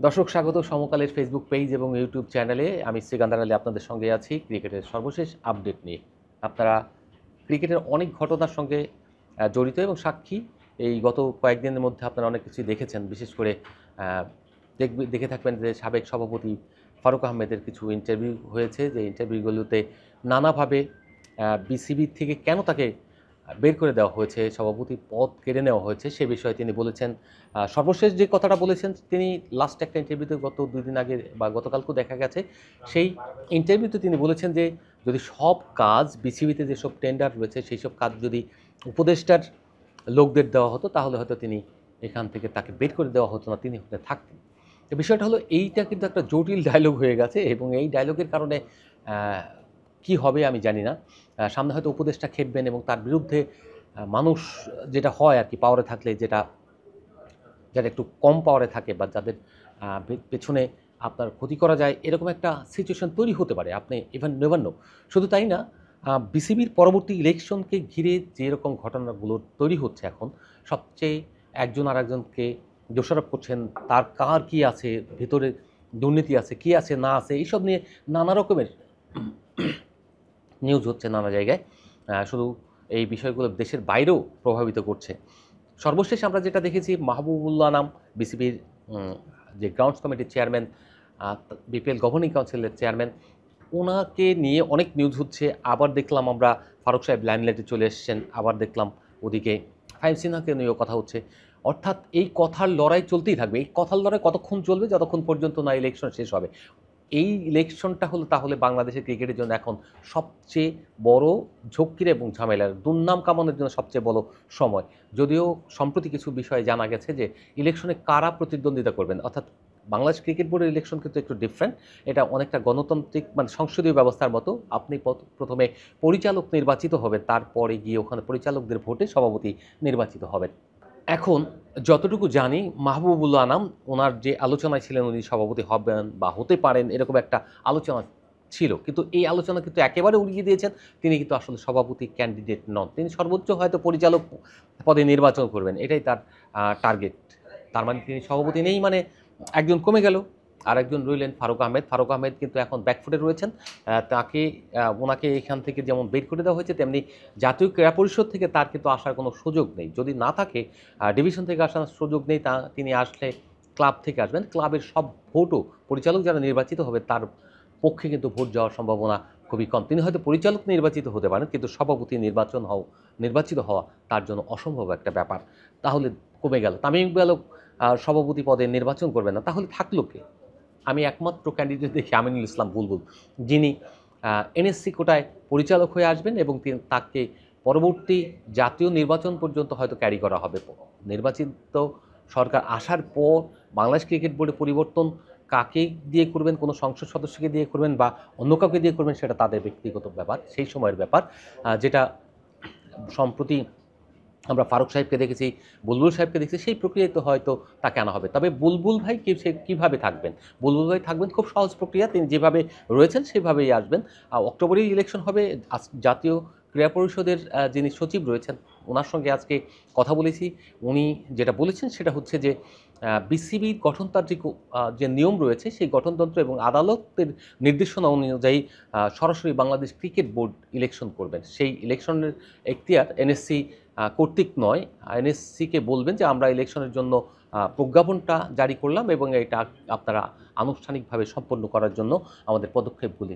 দর্শক স্বাগত সমকালের Facebook page এবং ইউটিউব চ্যানেলে। আমি সিকান্দার আলী আপনাদের সঙ্গে আছি ক্রিকেটের সর্বশেষ আপডেট নিয়ে। আপনারা ক্রিকেটের অনেক ঘটনার সঙ্গে জড়িত এবং সাক্ষী। এই গত কয়েকদিনের মধ্যে আপনারা অনেক কিছুই দেখেছেন। বিশেষ করে দেখে থাকবেন যে সাবেক সভাপতি ফারুক আহমেদের কিছু ইন্টারভিউ হয়েছে, যে ইন্টারভিউগুলোতে নানাভাবে বিসিবি থেকে কেন তাকে বের করে দেওয়া হয়েছে, সভাপতি পদ কেড়ে নেওয়া হয়েছে, সে বিষয়ে তিনি বলেছেন। সর্বশেষ যে কথাটা বলেছেন, তিনি লাস্ট একটা ইন্টারভিউতে গত 2 দিন আগে বা গতকালকেও দেখা গেছে, সেই ইন্টারভিউতে তিনি বলেছেন যে যদি সব কাজ বিসিবিতে যেসব টেন্ডার রয়েছে সেই সব কাজ যদি উপদেষ্টার লোকদের দেওয়া হতো তাহলে হয়তো তিনি এখান থেকে তাকে বের করে দেওয়া হতো না, তিনি ওখানে থাকতেন। তো বিষয়টা হলো এইটা কিন্তু একটা জটিল ডায়লগ হয়ে গেছে এবং এই ডায়লগের কারণে কি হবে আমি জানি না। সামনে হয়তো উপদেষ্টা খেপবেন এবং তার বিরুদ্ধে মানুষ যেটা হয় আর কি, পাওয়ারে থাকলে যেটা যারা একটু কম পাওয়ারে থাকে বা যাদের পেছনে আপনার ক্ষতি করা যায়, এরকম একটা সিচুয়েশন তৈরি হতে পারে। আপনি ইভেন নেভার নো। শুধু তাই না, বিসিবির পরবর্তী ইলেকশনকে ঘিরে যেরকম ঘটনাগুলো তৈরি হচ্ছে এখন, সবচেয়ে একজন আরেকজনকে দোষারোপ করছেন, তার কার কী আছে, ভেতরে দুর্নীতি আছে, কী আছে না আছে, এইসব নিয়ে নানা রকমের নিউজ হচ্ছে নানা জায়গায়। শুধু এই বিষয়গুলো দেশের বাইরেও প্রভাবিত করছে। সর্বশেষ আমরা যেটা দেখেছি, মাহবুবুল্লাহ নাম বিসিবির যে গ্রাউন্ডস কমিটির চেয়ারম্যান, বিপিএল গভর্নিং কাউন্সিলের চেয়ারম্যান, ওনাকে নিয়ে অনেক নিউজ হচ্ছে। আবার দেখলাম আমরা ফারুক সাহেব লাইমলাইটে চলে এসেছেন, আবার দেখলাম ওদিকে ফাহিম সিনহাকে নিয়েও কথা হচ্ছে। অর্থাৎ এই কথার লড়াই চলতেই থাকবে। এই কথার লড়াই কতক্ষণ চলবে? যতক্ষণ পর্যন্ত না ইলেকশন শেষ হবে। এই ইলেকশনটা হলো তাহলে বাংলাদেশের ক্রিকেটের জন্য এখন সবচেয়ে বড় ঝক্কির এবং ঝামেলার, দুর্নাম কামানোর জন্য সবচেয়ে বড় সময়। যদিও সম্প্রতি কিছু বিষয়ে জানা গেছে যে ইলেকশনে কারা প্রতিদ্বন্দ্বিতা করবেন, অর্থাৎ বাংলাদেশ ক্রিকেট বোর্ডের ইলেকশন কিন্তু একটু ডিফারেন্ট। এটা অনেকটা গণতান্ত্রিক মানে সংসদীয় ব্যবস্থার মতো। আপনি প্রথমে পরিচালক নির্বাচিত হবেন, তারপরে গিয়ে ওখানে পরিচালকদের ভোটে সভাপতি নির্বাচিত হবেন। এখন যতটুকু জানি, মাহবুবুল্লাহ আনাম ওনার যে আলোচনায় ছিলেন, উনি সভাপতি হবেন বা হতে পারেন এরকম একটা আলোচনা ছিল, কিন্তু এই আলোচনা কিন্তু একেবারে উড়িয়ে দিয়েছেন। তিনি কিন্তু আসলে সভাপতি ক্যান্ডিডেট নন, তিনি সর্বোচ্চ হয়তো পরিচালক পদে নির্বাচন করবেন, এটাই তার টার্গেট। তার মানে তিনি সভাপতি নেই, মানে একজন কমে গেল, আর একজন রইলেন ফারুক আহমেদ। ফারুক আহমেদ কিন্তু এখন ব্যাকফুটে রয়েছেন। তাকে ওনাকে এখান থেকে যেমন বের করে দেওয়া হয়েছে, তেমনি জাতীয় ক্রীড়া পরিষদ থেকে তার কিন্তু আসার কোনো সুযোগ নেই। যদি না থাকে, ডিভিশন থেকে আসার সুযোগ নেই, তিনি আসলে ক্লাব থেকে আসবেন। ক্লাবের সব ভোটও পরিচালক যারা নির্বাচিত হবে তার পক্ষে কিন্তু ভোট যাওয়ার সম্ভাবনা খুবই কম। তিনি হয়তো পরিচালক নির্বাচিত হতে পারেন, কিন্তু সভাপতি নির্বাচিত হওয়া তার জন্য অসম্ভব একটা ব্যাপার। তাহলে কমে গেল, তামিম ইকবালও সভাপতি পদে নির্বাচন করবে না, তাহলে থাকলো কে? আমি একমাত্র ক্যান্ডিডেট দেখি আমিনুল ইসলাম বুলবুল, যিনি এনএসসি কোটায় পরিচালক হয়ে আসবেন এবং তাকে পরবর্তী জাতীয় নির্বাচন পর্যন্ত হয়তো ক্যারি করা হবে। নির্বাচিত সরকার আসার পর বাংলাদেশ ক্রিকেট বোর্ডে পরিবর্তন কাকে দিয়ে করবেন, কোনো সংসদ সদস্যকে দিয়ে করবেন বা অন্য কাউকে দিয়ে করবেন, সেটা তাদের ব্যক্তিগত ব্যাপার, সেই সময়ের ব্যাপার। যেটা সম্প্রতি আমরা ফারুক সাহেবকে দেখেছি, বুলবুল সাহেবকে দেখেছি, সেই প্রক্রিয়ায় তো হয়তো তাকে আনা হবে। তবে বুলবুল ভাই সে কীভাবে থাকবেন? বুলবুল ভাই থাকবেন খুব সহজ প্রক্রিয়া, তিনি যেভাবে রয়েছেন সেভাবেই আসবেন। অক্টোবরেই ইলেকশন হবে। জাতীয় ক্রীড়া পরিষদের যিনি সচিব রয়েছেন, ওনার সঙ্গে আজকে কথা বলেছি। উনি যেটা বলেছেন সেটা হচ্ছে যে বিসিবির গঠনতান্ত্রিক যে নিয়ম রয়েছে, সেই গঠনতন্ত্র এবং আদালতের নির্দেশনা অনুযায়ী সরাসরি বাংলাদেশ ক্রিকেট বোর্ড ইলেকশন করবেন। সেই ইলেকশনের এখতিয়ার এনএসসি কর্তৃক নয়। এনএসসিকে বলবেন যে আমরা ইলেকশনের জন্য প্রজ্ঞাপনটা জারি করলাম এবং এটা আপনারা আনুষ্ঠানিকভাবে সম্পন্ন করার জন্য আমাদের পদক্ষেপগুলি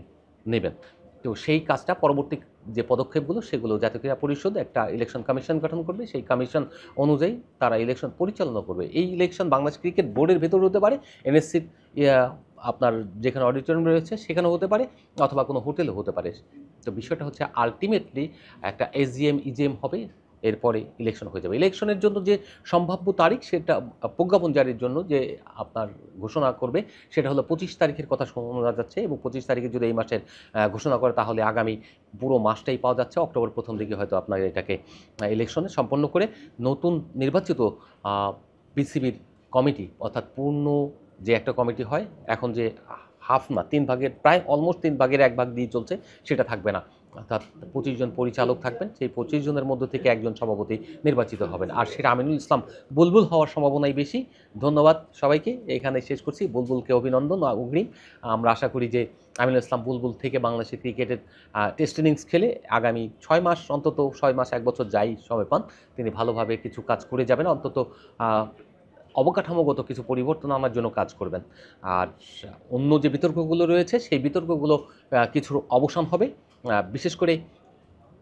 নেবেন। তো সেই কাজটা, পরবর্তী যে পদক্ষেপগুলো, সেগুলো জাতীয় ক্রীড়া পরিষদ একটা ইলেকশন কমিশন গঠন করবে। সেই কমিশন অনুযায়ী তারা ইলেকশন পরিচালনা করবে। এই ইলেকশন বাংলাদেশ ক্রিকেট বোর্ডের ভেতর হতে পারে, এনএসসির আপনার যেখানে অডিটোরিয়াম রয়েছে সেখানেও হতে পারে, অথবা কোনো হোটেলও হতে পারে। তো বিষয়টা হচ্ছে আলটিমেটলি একটা এসজিএম ইজিএম হবে, এরপরে ইলেকশন হয়ে যাবে। ইলেকশনের জন্য যে সম্ভাব্য তারিখ, সেটা প্রজ্ঞাপন জারির জন্য যে আপনার ঘোষণা করবে, সেটা হলো 25 তারিখের কথা শোনা যাচ্ছে। এবং 25 তারিখে যদি এই মাসের ঘোষণা করে, তাহলে আগামী পুরো মাসটাই পাওয়া যাচ্ছে। অক্টোবর প্রথম দিকে হয়তো আপনার এটাকে ইলেকশনে সম্পন্ন করে নতুন নির্বাচিত বিসিবির কমিটি, অর্থাৎ পূর্ণ যে একটা কমিটি হয় এখন, যে হাফ না 3 ভাগের, প্রায় অলমোস্ট 3 ভাগের 1 ভাগ দিয়ে চলছে, সেটা থাকবে না। অর্থাৎ 25 জন পরিচালক থাকবেন, সেই 25 জনের মধ্য থেকে একজন সভাপতি নির্বাচিত হবেন, আর সেটা আমিনুল ইসলাম বুলবুল হওয়ার সম্ভাবনাই বেশি। ধন্যবাদ সবাইকে, এখানে শেষ করছি। বুলবুলকে অভিনন্দন অগ্রিম। আমরা আশা করি যে আমিনুল ইসলাম বুলবুল থেকে বাংলাদেশের ক্রিকেটের টেস্ট ইনিংস খেলে আগামী 6 মাস, অন্তত 6 মাস 1 বছর যাই সময় পান, তিনি ভালোভাবে কিছু কাজ করে যাবেন, অন্তত অবকাঠামোগত কিছু পরিবর্তন আনার জন্য কাজ করবেন। আর অন্য যে বিতর্কগুলো রয়েছে সেই বিতর্কগুলো কিছুর অবসান হবে। বিশেষ করে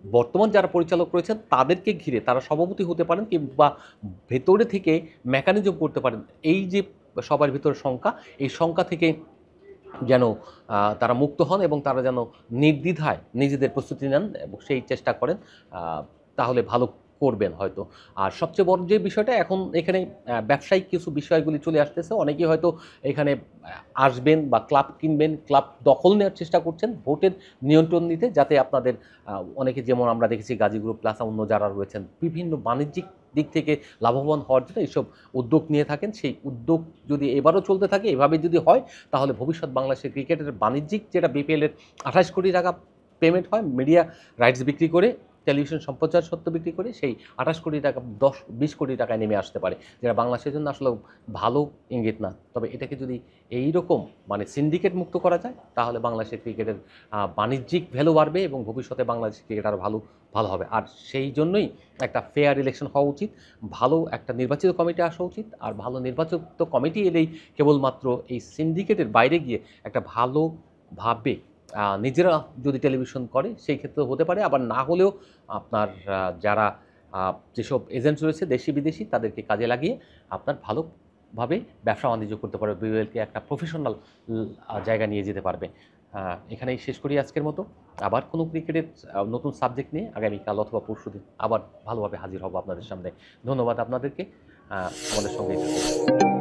বর্তমান যারা পরিচালক রয়েছেন তাদেরকে ঘিরে তারা সভাপতি হতে পারেন কিংবা ভেতরে থেকে মেকানিজম করতে পারেন। এই যে সবার ভিতরে শঙ্কা, এই শঙ্কা থেকে যেন তারা মুক্ত হন এবং তারা যেন নির্দ্বিধায় নিজেদের প্রস্তুতি নেন এবং সেই চেষ্টা করেন, তাহলে ভালো করবেন হয়তো। আর সবচেয়ে বড় যে বিষয়টা এখন এখানে ব্যবসায়িক কিছু বিষয়গুলি চলে আসতেছে। অনেকেই হয়তো এখানে আসবেন বা ক্লাব কিনবেন, ক্লাব দখল নেওয়ার চেষ্টা করছেন ভোটের নিয়ন্ত্রণ নিতে, যাতে আপনাদের অনেকে, যেমন আমরা দেখেছি গাজী গ্রুপ প্লাস অন্য যারা রয়েছেন, বিভিন্ন বাণিজ্যিক দিক থেকে লাভবান হওয়ার জন্য এইসব উদ্যোগ নিয়ে থাকেন। সেই উদ্যোগ যদি এবারও চলতে থাকে, এভাবে যদি হয়, তাহলে ভবিষ্যৎ বাংলাদেশের ক্রিকেটের বাণিজ্যিক যেটা বিপিএলের 28 কোটি টাকা পেমেন্ট হয় মিডিয়া রাইটস বিক্রি করে, টেলিভিশন সম্প্রচার সত্ত্ব বিক্রি করে, সেই 28 কোটি টাকা 10-20 কোটি টাকায় নেমে আসতে পারে, যেটা বাংলাদেশের জন্য আসলে ভালো ইঙ্গিত না। তবে এটাকে যদি এই রকম মানে সিন্ডিকেট মুক্ত করা যায়, তাহলে বাংলাদেশের ক্রিকেটের বাণিজ্যিক ভ্যালু বাড়বে এবং ভবিষ্যতে বাংলাদেশের ক্রিকেট আরও ভালো হবে। আর সেই জন্যই একটা ফেয়ার ইলেকশন হওয়া উচিত, ভালো একটা নির্বাচিত কমিটি আসা উচিত। আর ভালো নির্বাচিত কমিটি এলেই কেবলমাত্র এই সিন্ডিকেটের বাইরে গিয়ে একটা ভালোভাবে নিজেরা যদি টেলিভিশন করে সেই ক্ষেত্রে হতে পারে। আবার না হলেও আপনার যারা যেসব এজেন্টস রয়েছে দেশি বিদেশি, তাদেরকে কাজে লাগিয়ে আপনার ভালোভাবে ব্যবসা বাণিজ্য করতে পারবে, বিপিএলকে একটা প্রফেশনাল জায়গা নিয়ে যেতে পারবে। এখানেই শেষ করি আজকের মতো। আবার কোনো ক্রিকেটের নতুন সাবজেক্ট নিয়ে আগামীকাল অথবা পরশুদিন আবার ভালোভাবে হাজির হব আপনাদের সামনে। ধন্যবাদ আপনাদেরকে, আমাদের সঙ্গেই থাকুন।